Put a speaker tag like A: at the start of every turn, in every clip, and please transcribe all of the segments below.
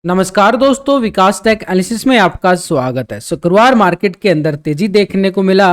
A: नमस्कार दोस्तों, विकास take analysis में आपका स्वागत है। शुक्रवार मार्केट के अंदर तेजी देखने को मिला।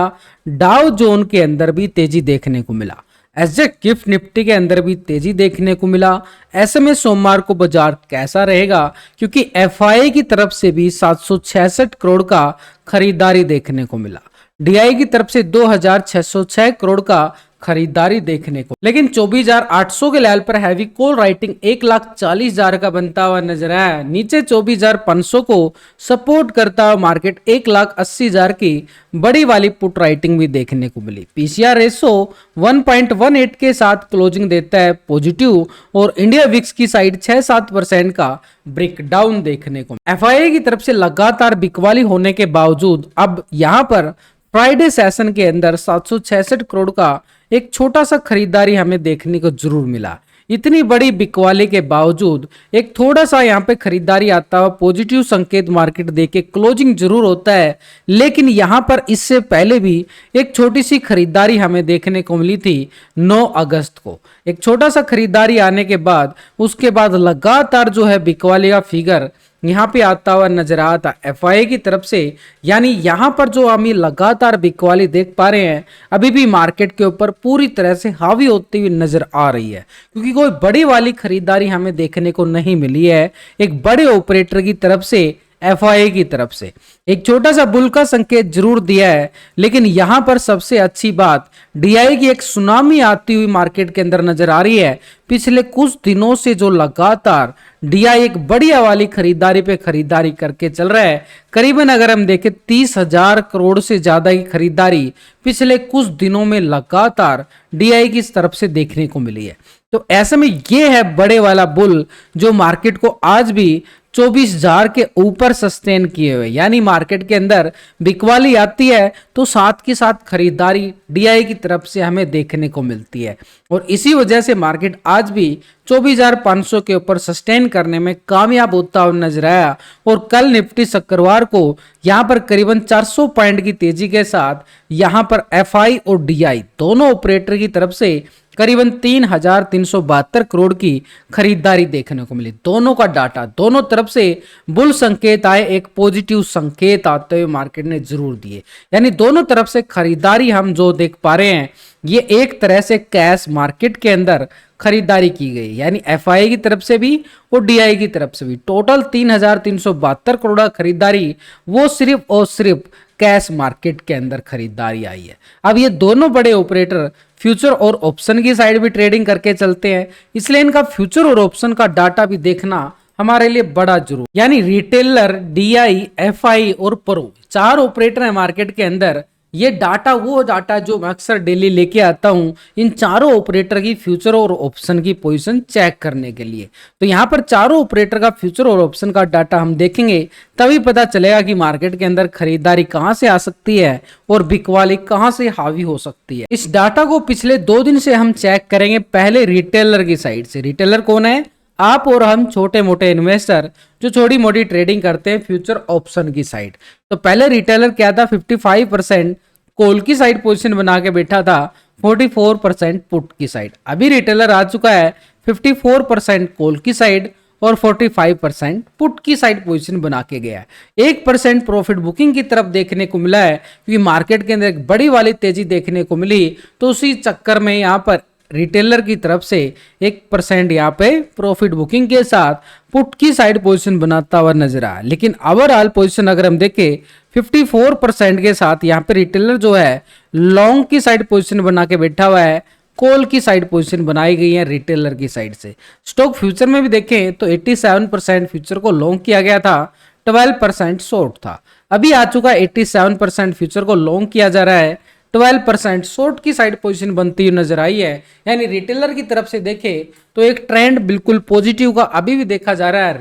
A: डाउ जोन के अंदर भी तेजी देखने को मिला। एसजेक गिफ्ट निफ्टी के अंदर भी तेजी देखने को मिला। ऐसे में सोमवार को बाजार कैसा रहेगा, क्योंकि एफआईआई की तरफ से भी 766 करोड़ का खरीदारी देखने को मिला। डीआई की तरफ से 2606 करोड़ का खरीदारी देखने को, लेकिन 24,800 के लेवल पर हैवी कॉल राइटिंग 1,40,000 का बनता हुआ नजर आया। नीचे 24,500 को सपोर्ट करता हुआ मार्केट 1,80,000 की बड़ी वाली पुट राइटिंग भी देखने को मिली। पीसीआर रेशो 1.18 के साथ क्लोजिंग देता है पॉजिटिव, और इंडिया विक्स की साइड 6-7% का ब्रेकडाउन देखने को। एफआईआई की तरफ से लगातार बिकवाली होने के बावजूद अब यहां पर फ्राइडे सेशन के अंदर 766 करोड़ का एक छोटा सा खरीदारी हमें देखने को जरूर मिला। इतनी बड़ी बिकवाली के बावजूद एक थोड़ा सा यहाँ पे खरीदारी आता हुआ पॉजिटिव संकेत मार्केट देके क्लोजिंग जरूर होता है, लेकिन यहाँ पर इससे पहले भी एक छोटी सी खरीदारी हमें देखने को मिली थी 9 अगस्त को। एक छोटा सा खरीदारी आने के बाद उसके बाद लगातार जो है बिकवाली का फिगर यहाँ पे आता हुआ नजर आ था एफआईआई की तरफ से। यानी यहाँ पर जो हम लगातार बिकवाली देख पा रहे हैं अभी भी मार्केट के ऊपर पूरी तरह से हावी होती हुई नजर आ रही है, क्योंकि कोई बड़ी वाली खरीदारी हमें देखने को नहीं मिली है। एक बड़े ऑपरेटर की तरफ से एफआईआई की तरफ से एक छोटा सा बुल का संकेत जरूर दिया है, लेकिन यहां पर सबसे अच्छी बात डीआई की एक सुनामी आती हुई मार्केट के अंदर नजर आ रही है। पिछले कुछ दिनों से जो लगातार डीआई एक बढ़िया वाली खरीदारी पे खरीदारी करके चल रहा है। करीबन अगर हम देखें 30,000 करोड़ से ज्यादा की खरीदारी पिछले कुछ दिनों में लगातार डीआई की तरफ से देखने को मिली है। तो ऐसे में ये है बड़े वाला बुल जो मार्केट को आज भी 24,000 के ऊपर सस्टेन किए हुए। यानी मार्केट के अंदर बिकवाली आती है तो साथ के साथ खरीदारी डीआई की तरफ से हमें देखने को मिलती है, और इसी वजह से मार्केट आज भी 24,500 के ऊपर सस्टेन करने में कामयाब होता हुआ नजर आया। और कल निफ्टी शुक्रवार को यहां पर करीबन 400 पॉइंट की तेजी के साथ यहां पर एफआई और डीआई दोनों ऑपरेटर की तरफ से करीबन 3,372 करोड़ की खरीदारी देखने को मिली। दोनों का डाटा, दोनों तरफ से बुल संकेत आए, एक पॉजिटिव संकेत आते हुए मार्केट ने जरूर दिए। यानी दोनों तरफ से खरीदारी हम जो देख पा रहे हैं ये एक तरह से कैश मार्केट के अंदर खरीदारी की गई, यानी एफआईआई की तरफ से भी और डीआई की तरफ से भी टोटल 3,372 करोड़ का खरीदारी वो सिर्फ और सिर्फ कैश मार्केट के अंदर खरीदारी आई है। अब ये दोनों बड़े ऑपरेटर फ्यूचर और ऑप्शन की साइड भी ट्रेडिंग करके चलते हैं, इसलिए इनका फ्यूचर और ऑप्शन का डाटा भी देखना हमारे लिए बड़ा जरूर। यानी रिटेलर, डीआई, एफआई और प्रो 4 ऑपरेटर है मार्केट के अंदर। ये डाटा वो डाटा जो मैं अक्सर डेली लेके आता हूं इन चारों ऑपरेटर की फ्यूचर और ऑप्शन की पोजीशन चेक करने के लिए। तो यहाँ पर चारों ऑपरेटर का फ्यूचर और ऑप्शन का डाटा हम देखेंगे, तभी पता चलेगा कि मार्केट के अंदर खरीदारी कहां से आ सकती है और बिकवाली कहां से हावी हो सकती है। इस डाटा को पिछले 2 दिन से हम चेक करेंगे। पहले रिटेलर की साइड से। रिटेलर कौन है? आप और हम छोटे मोटे इन्वेस्टर जो छोटी मोटी ट्रेडिंग करते हैं फ्यूचर ऑप्शन की साइड। तो पहले रिटेलर क्या था? 55% कॉल की साइड पोजीशन बना के बैठा था, 44% पुट की साइड। अभी रिटेलर आ चुका है 54% कॉल की साइड और 45% पुट की साइड पोजीशन बना के गया है। 1% प्रॉफिट बुकिंग की तरफ देखने को मिला है, क्योंकि मार्केट के अंदर एक बड़ी वाली तेजी देखने को मिली। तो उसी चक्कर में यहाँ पर रिटेलर की तरफ से 1% यहाँ पे प्रॉफिट बुकिंग के साथ पुट की साइड पोजीशन बनाता हुआ नजर आया। लेकिन ओवरऑल पोजीशन अगर हम देखें 54% के साथ यहाँ पे रिटेलर जो है लॉन्ग की साइड पोजीशन बना के बैठा हुआ है। कॉल की साइड पोजीशन बनाई गई है रिटेलर की साइड से। स्टॉक फ्यूचर में भी देखें तो 87% फ्यूचर को लॉन्ग किया गया था, 12% शॉर्ट था। अभी आ चुका 87% फ्यूचर को लॉन्ग किया जा रहा है, 12% शॉर्ट की साइड पोजीशन बनती हुई नजर आई है। यानी रिटेलर की तरफ से देखें तो एक ट्रेंड बिल्कुल पॉजिटिव का अभी भी देखा जा रहा है।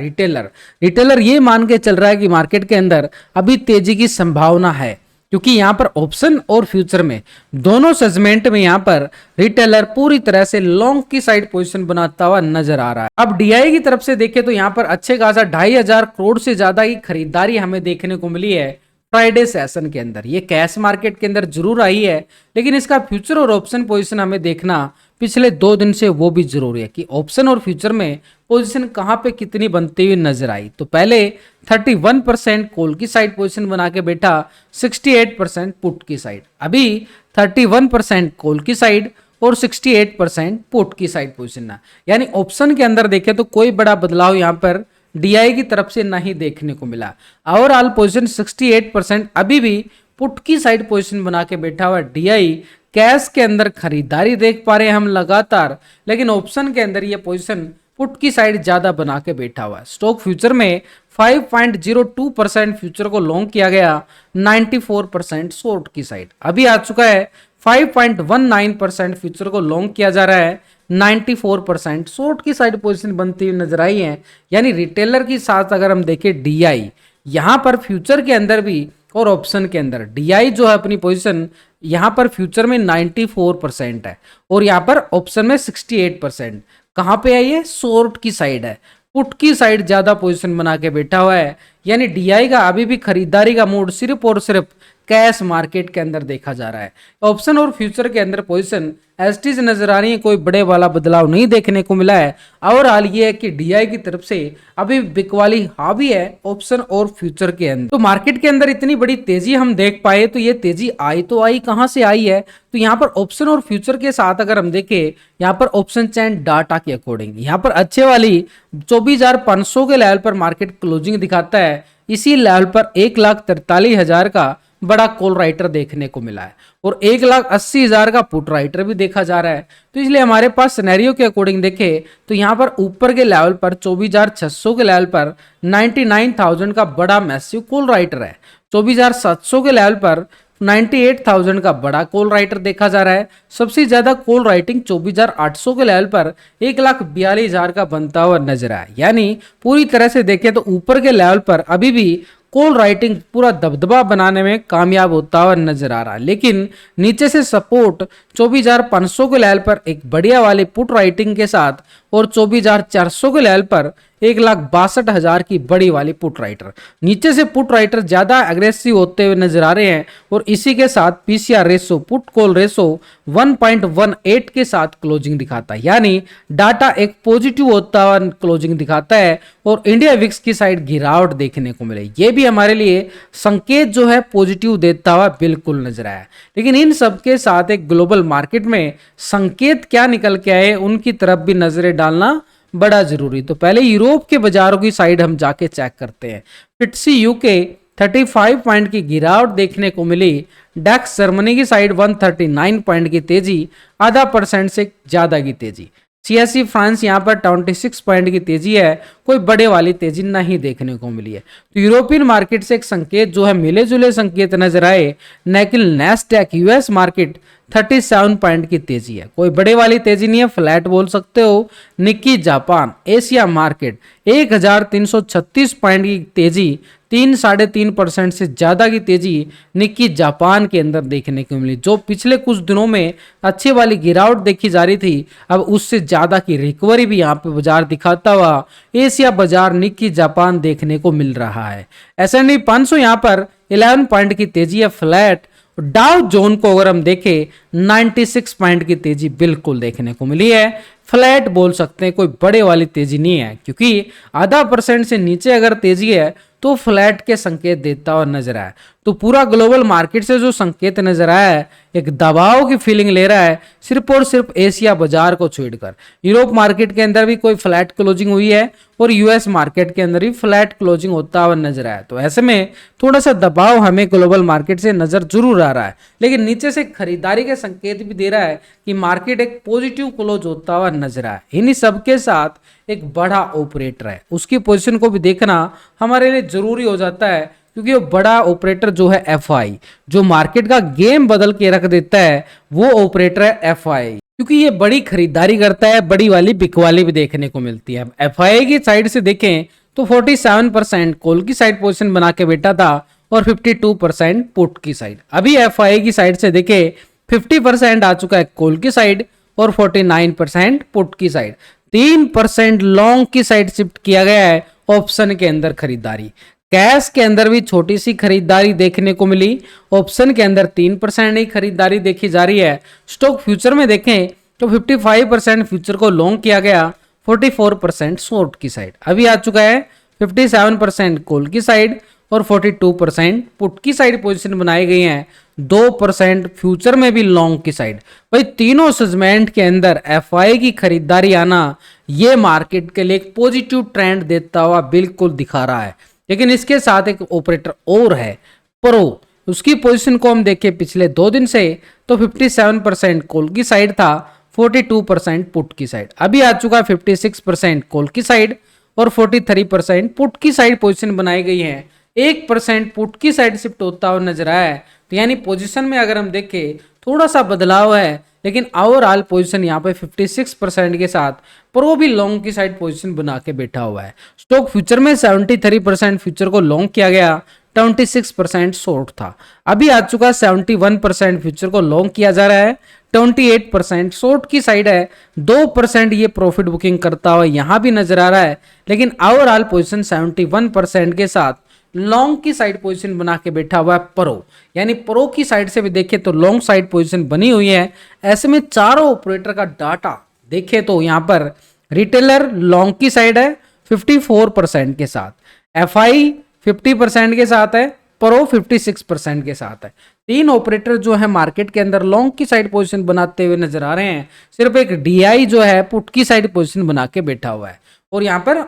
A: रिटेलर ये मान के चल रहा है कि मार्केट के अंदर अभी तेजी की संभावना है, क्योंकि यहाँ पर ऑप्शन और फ्यूचर में दोनों सेगमेंट में यहाँ पर रिटेलर पूरी तरह से लॉन्ग की साइड पोजीशन बनाता हुआ नजर आ रहा है। अब डीआई की तरफ से देखें तो यहाँ पर अच्छे खासा 2,500 करोड़ से ज्यादा की खरीदारी हमें देखने को मिली है फ्राइडे सेशन के अंदर। ये कैश मार्केट के अंदर जरूर आई है, लेकिन इसका फ्यूचर और ऑप्शन पोजीशन हमें देखना पिछले 2 दिन से वो भी जरूरी है कि ऑप्शन और फ्यूचर में पोजीशन कहां पे कितनी बनती हुई नजर आई। तो पहले 31% कॉल की साइड पोजीशन बना के बैठा, 68% पुट की साइड। अभी 31% कॉल की साइड और 68% पुट की साइड पोजीशन है। यानी ऑप्शन के अंदर देखें तो कोई बड़ा बदलाव यहां पर डीआई की तरफ से नहीं देखने को मिला। ओवरऑल पोजीशन 68% अभी भी पुट की साइड पोजीशन बना के बैठा हुआ डीआई। कैश के अंदर खरीदारी देख पा रहे हैं हम लगातार, लेकिन ऑप्शन के अंदर ये पोजीशन पुट की साइड ज्यादा बना के बैठा हुआ है। स्टॉक फ्यूचर में 5.02% फ्यूचर को लॉन्ग किया गया, 94% शॉर्ट की साइड। अभी आ चुका है 5.19% फ्यूचर को लॉन्ग किया जा रहा है, 94% शॉर्ट की साइड पोजीशन बनती हुई नजर आई है। यानी रिटेलर के साथ अगर हम देखें डीआई, यहां पर फ्यूचर के अंदर भी और ऑप्शन के अंदर डीआई जो है अपनी पोजीशन यहां पर फ्यूचर में 94% है और यहां पर ऑप्शन में 68%। कहां पे है ये? शॉर्ट की साइड है, पुट की साइड ज्यादा पोजीशन बना के बैठा हुआ है। यानी डीआई का अभी भी खरीदारी का मूड सिर्फ और सिर्फ कैश मार्केट के अंदर देखा जा रहा है। ऑप्शन और फ्यूचर के अंदर पोजीशन एसटी से नजर आ रही है, कोई बड़े वाला बदलाव नहीं देखने को मिला है। और हाल ये है कि डीआई की तरफ से अभी बिकवाली हावी है ऑप्शन और फ्यूचर के अंदर। तो मार्केट के अंदर इतनी बड़ी तेजी हम देख पाए, तो ये तेजी आई तो आई कहां से आई है? तो यहाँ पर ऑप्शन और फ्यूचर के साथ अगर हम देखें, यहाँ पर ऑप्शन चैन डाटा के अकॉर्डिंग यहाँ पर अच्छे वाली 24,500 के लेवल पर मार्केट क्लोजिंग दिखाता है। इसी लेवल पर 1,43,000 का बड़ा कॉल राइटर देखने को मिला है और 1,80,000 का पुट राइटर भी देखा जा रहा है। तो इसलिए हमारे पास सिनेरियो के अकॉर्डिंग देखें तो यहाँ पर ऊपर के लेवल पर 24,600 के लेवल पर 99,000 का बड़ा मैसिव कॉल राइटर है। 24,700 के लेवल पर 98,000 का बड़ा कॉल राइटर देखा जा रहा है। सबसे ज्यादा कॉल राइटिंग 24,800 के लेवल पर 1,42,000 का बनता हुआ नजर आया। यानी पूरी तरह से देखें तो ऊपर के लेवल पर अभी भी कॉल राइटिंग पूरा दबदबा बनाने में कामयाब होता हुआ नजर आ रहा है, लेकिन नीचे से सपोर्ट 24,500 के लेवल पर एक बढ़िया वाली पुट राइटिंग के साथ और 24,400 के लेवल पर 1,62,000 की बड़ी वाली पुट राइटर। नीचे से पुट राइटर ज्यादा एग्रेसिव होते हुए नजर आ रहे हैं और इसी के साथ PCR ratio, put call ratio 1.18 के साथ क्लोजिंग दिखाता है। यानी डाटा एक पॉजिटिव होता हुआ क्लोजिंग दिखाता है और इंडिया विक्स की साइड गिरावट देखने को मिले। ये भी हमारे लिए संकेत जो है पॉजिटिव देता हुआ बिल्कुल नजर आया। लेकिन इन सबके साथ एक ग्लोबल मार्केट में संकेत क्या निकल के आए उनकी तरफ भी नजरें डालना बड़ा जरूरी। तो पहले यूरोप के बाजारों की साइड हम जाके चेक करते हैं। फिट्सी यूके 35 पॉइंट की गिरावट देखने को मिली। डैक्स जर्मनी की साइड 139 पॉइंट की तेजी, आधा % से ज्यादा की तेजी। सीएसई फ्रांस यहाँ पर 26 पॉइंट की तेजी है, कोई बड़े वाली तेजी नहीं देखने को मिली है। तो यूरोपियन मार्केट से एक संकेत जो है मिले जुले संकेत नजर आए, लेकिन नैस्डैक यूएस मार्केट 37 पॉइंट की तेजी है, कोई बड़े वाली तेजी नहीं है, फ्लैट बोल सकते हो। Nikki Japan Asia market 1,336 point की तेजी, 3-3.5% से ज्यादा की तेजी निक्की जापान के अंदर देखने को मिली। जो पिछले कुछ दिनों में अच्छी वाली गिरावट देखी जा रही थी, अब उससे ज्यादा की रिकवरी भी यहाँ पे बाजार दिखाता हुआ एशिया बाजार निक्की जापान देखने को मिल रहा है। S&P 500 यहाँ पर 11 पॉइंट की तेजी है, फ्लैट। डाउ जोन को अगर हम देखें 96 पॉइंट की तेजी बिल्कुल देखने को मिली है, फ्लैट बोल सकते हैं, कोई बड़े वाली तेजी नहीं है, क्योंकि आधा % से नीचे अगर तेजी है तो फ्लैट के संकेत देता हुआ नजर आया। तो पूरा ग्लोबल मार्केट से जो संकेत नजर आया है, एक दबाव की फीलिंग ले रहा है सिर्फ और सिर्फ एशिया बाजार को छोड़कर। यूरोप मार्केट के अंदर भी कोई फ्लैट क्लोजिंग हुई है और यूएस मार्केट के अंदर भी फ्लैट क्लोजिंग होता हुआ नजर आया। तो ऐसे में थोड़ा सा दबाव हमें ग्लोबल मार्केट से नजर जरूर आ रहा है, लेकिन नीचे से खरीदारी के संकेत भी दे रहा है कि मार्केट एक पॉजिटिव क्लोज होता हुआ नजर आया। इन्हीं सबके साथ एक बड़ा ऑपरेटर है, उसकी पोजीशन को भी देखना हमारे लिए जरूरी हो जाता है, क्योंकि वो बड़ा ऑपरेटर जो है एफआई, जो मार्केट का गेम बदल के रख देता है, वो ऑपरेटर है एफआई, क्योंकि ये बड़ी खरीदारी करता है, बड़ी वाली बिकवाली भी देखने को मिलती है। एफआई की साइड से देखें तो 47% कॉल की साइड पोजीशन बना के बैठा था और 52% पुट की साइड। अभी एफआई की साइड से देखें 50% आ चुका है कॉल की साइड और 49% पुट की साइड। 3% लॉन्ग की साइड शिफ्ट किया गया है ऑप्शन के अंदर खरीदारी। कैश के अंदर भी छोटी सी खरीदारी देखने को मिली। ऑप्शन के अंदर 3% ही खरीदारी देखी जा रही है। स्टॉक फ्यूचर में देखें तो 55% फ्यूचर को लॉन्ग किया गया, 44% शॉर्ट की साइड। अभी आ चुका है 57% कॉल की साइड और 42% पुट की साइड पोजीशन बनाई गई हैं। 2% फ्यूचर में भी लॉन्ग की साइड। भाई तीनों सेगमेंट के अंदर एफआई की खरीदारी आना ये मार्केट के लिए एक पॉजिटिव ट्रेंड देता हुआ बिल्कुल दिखा रहा है। लेकिन इसके साथ एक ऑपरेटर और है प्रो, उसकी पोजीशन को हम देखें पिछले 2 दिन से तो 57% कॉल की साइड था, 42% पुट की साइड। अभी आ चुका है 56% कॉल की साइड और 43% पुट की साइड पोजीशन बनाई गई है। 1% पुट की साइड शिफ्ट होता हुआ नजर आया है। तो यानी पोजीशन में अगर हम देखें थोड़ा सा बदलाव है, लेकिन ओवरऑल पोजीशन यहाँ पे 56% के साथ प्रो भी लॉन्ग की साइड पोजीशन बना के बैठा हुआ है। स्टॉक फ्यूचर में 73% फ्यूचर को लॉन्ग किया गया, 26% शॉर्ट था। अभी आ चुका 71% फ्यूचर को लॉन्ग किया जा रहा है, 28% शॉर्ट की साइड है। 2% ये प्रॉफिट बुकिंग करता हुआ यहां भी नजर आ रहा है। लेकिन ओवरऑल पोजीशन 71% के साथ लॉन्ग की साइड पोजीशन बना के बैठा हुआ है प्रो। यानी प्रो की साइड से भी देखें तो लॉन्ग साइड पोजीशन बनी हुई है। ऐसे में चारों ऑपरेटर का डाटा देखें तो यहां पर रिटेलर लॉन्ग की साइड है 54% के साथ, एफआई 50% के साथ है, प्रो 56% के साथ है। 3 ऑपरेटर जो है मार्केट के अंदर लॉन्ग की साइड पोजीशन बनाते हुए नजर आ रहे हैं। सिर्फ एक डीआई जो है पुट की साइड पोजीशन बना के बैठा हुआ है और यहां पर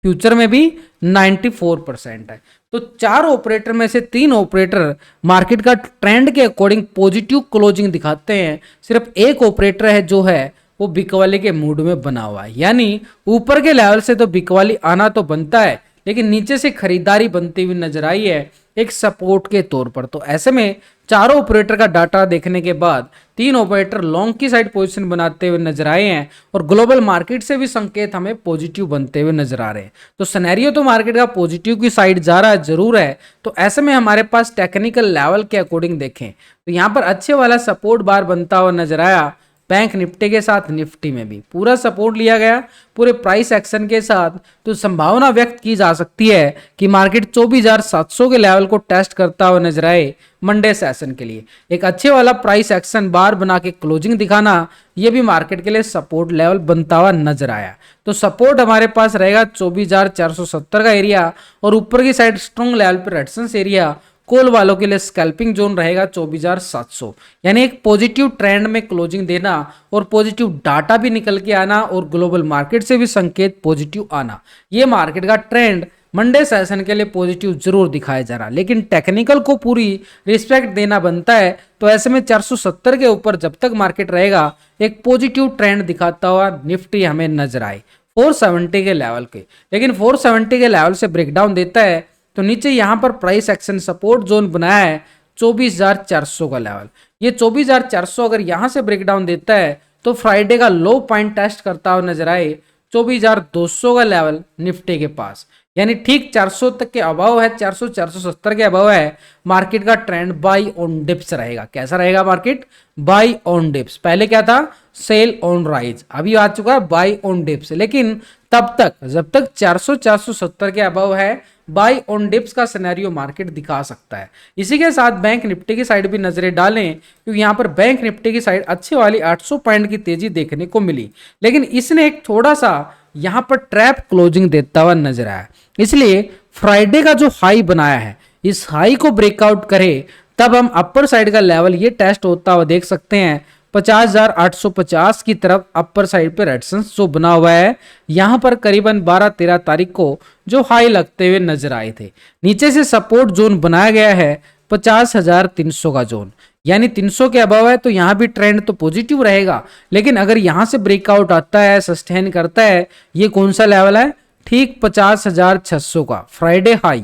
A: फ्यूचर में भी 94% है। तो 4 ऑपरेटर में से 3 ऑपरेटर मार्केट का ट्रेंड के अकॉर्डिंग पॉजिटिव क्लोजिंग दिखाते हैं। सिर्फ एक ऑपरेटर है जो है वो बिकवाली के मूड में बना हुआ है। यानी ऊपर के लेवल से तो बिकवाली आना तो बनता है, लेकिन नीचे से खरीदारी बनती हुई नजर आई है एक सपोर्ट के तौर पर। तो ऐसे में चारों ऑपरेटर का डाटा देखने के बाद 3 ऑपरेटर लॉन्ग की साइड पोजीशन बनाते हुए नजर आए हैं और ग्लोबल मार्केट से भी संकेत हमें पॉजिटिव बनते हुए नजर आ रहे हैं। तो सिनेरियो तो मार्केट का पॉजिटिव की साइड जा रहा है जरूर है। तो ऐसे में हमारे पास टेक्निकल लेवल के अकॉर्डिंग देखें तो यहाँ पर अच्छे वाला सपोर्ट बार बनता हुआ नजर आया। बैंक निफ्टी के साथ निफ्टी में भी पूरा सपोर्ट लिया गया पूरे प्राइस एक्शन के साथ। तो संभावना व्यक्त की जा सकती है कि मार्केट 24,700 के लेवल को टेस्ट करता हुआ नजर आए मंडे सेशन के लिए। एक अच्छे वाला प्राइस एक्शन बार बना के क्लोजिंग दिखाना यह भी मार्केट के लिए सपोर्ट लेवल बनता हुआ नजर आया। तो सपोर्ट हमारे पास रहेगा 24,470 का एरिया और ऊपर की साइड स्ट्रॉन्ग लेवल पर रेजिस्टेंस एरिया कॉल वालों के लिए स्कैल्पिंग जोन रहेगा 24,700। यानी एक पॉजिटिव ट्रेंड में क्लोजिंग देना और पॉजिटिव डाटा भी निकल के आना और ग्लोबल मार्केट से भी संकेत पॉजिटिव आना, ये मार्केट का ट्रेंड मंडे सेशन के लिए पॉजिटिव जरूर दिखाया जा रहा। लेकिन टेक्निकल को पूरी रिस्पेक्ट देना बनता है। तो ऐसे में 470 के ऊपर जब तक मार्केट रहेगा एक पॉजिटिव ट्रेंड दिखाता हुआ निफ्टी हमें नजर आए 470 के लेवल के। लेकिन 470 के लेवल से ब्रेकडाउन देता है तो नीचे यहां पर प्राइस एक्शन सपोर्ट जोन बनाया है 24,400 का लेवल। ये 24,400 अगर यहां से ब्रेकडाउन देता है तो फ्राइडे का लो पॉइंट टेस्ट करता हुआ नजर आए 24,200 का लेवल निफ्टी के पास। यानी ठीक 400 तक के अभाव है, 400 470 के अभाव है। मार्केट का ट्रेंड बाई ऑन डिप्स रहेगा। कैसा रहेगा मार्केट? By on dips. पहले क्या था? Sell on rise. अभी आ चुका है बाई ऑन डिप्स। लेकिन तब तक जब तक 400 470 के अभाव है बाई ऑन डिप्स का सिनेरियो मार्केट दिखा सकता है। इसी के साथ बैंक निफ्टी की साइड भी नजरें डालें क्योंकि यहां पर बैंक निफ्टी की साइड अच्छी वाली 800 पॉइंट की तेजी देखने को मिली। लेकिन इसने एक थोड़ा सा यहां पर ट्रैप क्लोजिंग देता हुआ नजर आया। इसलिए फ्राइडे का जो हाई बनाया है इस हाई को ब्रेकआउट करे तब हम अपर साइड का लेवल ये टेस्ट होता हुआ देख सकते हैं 50,850 की तरफ अपर साइड पे रेजिस्टेंस जो बना हुआ है। यहां पर करीबन 12-13 तारीख को जो हाई लगते हुए नजर आए थे। नीचे से सपोर्ट जोन बनाया गया है 50,300 का जोन। यानी 300 के अबव है तो यहां भी ट्रेंड तो पॉजिटिव रहेगा। लेकिन अगर यहां से ब्रेकआउट आता है, सस्टेन करता है, ये कौन सा लेवल है? ठीक 50,600 का फ्राइडे हाई।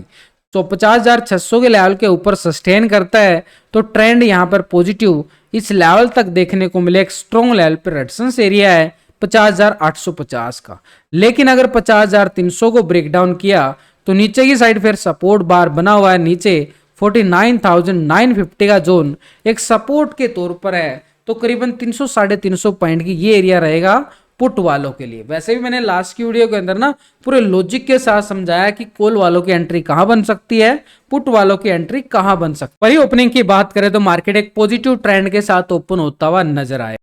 A: तो 50,600 के लेवल के ऊपर सस्टेन करता है तो ट्रेंड यहां पर पॉजिटिव इस लेवल तक देखने को मिले। एक स्ट्रॉन्ग लेवल पर रेजिस्टेंस एरिया है 50,850 का। लेकिन अगर 50,300 को ब्रेकडाउन किया तो नीचे की साइड फिर सपोर्ट बार बना हुआ है नीचे 49,950 का जोन एक सपोर्ट के तौर पर है। तो करीबन 300 साढ़े 300 पॉइंट की ये एरिया रहेगा पुट वालों के लिए। वैसे भी मैंने लास्ट की वीडियो के अंदर ना पूरे लॉजिक के साथ समझाया कि कॉल वालों की एंट्री कहां बन सकती है, पुट वालों की एंट्री कहां बन सकती है। वही ओपनिंग की बात करें तो मार्केट एक पॉजिटिव ट्रेंड के साथ ओपन होता हुआ नजर आए।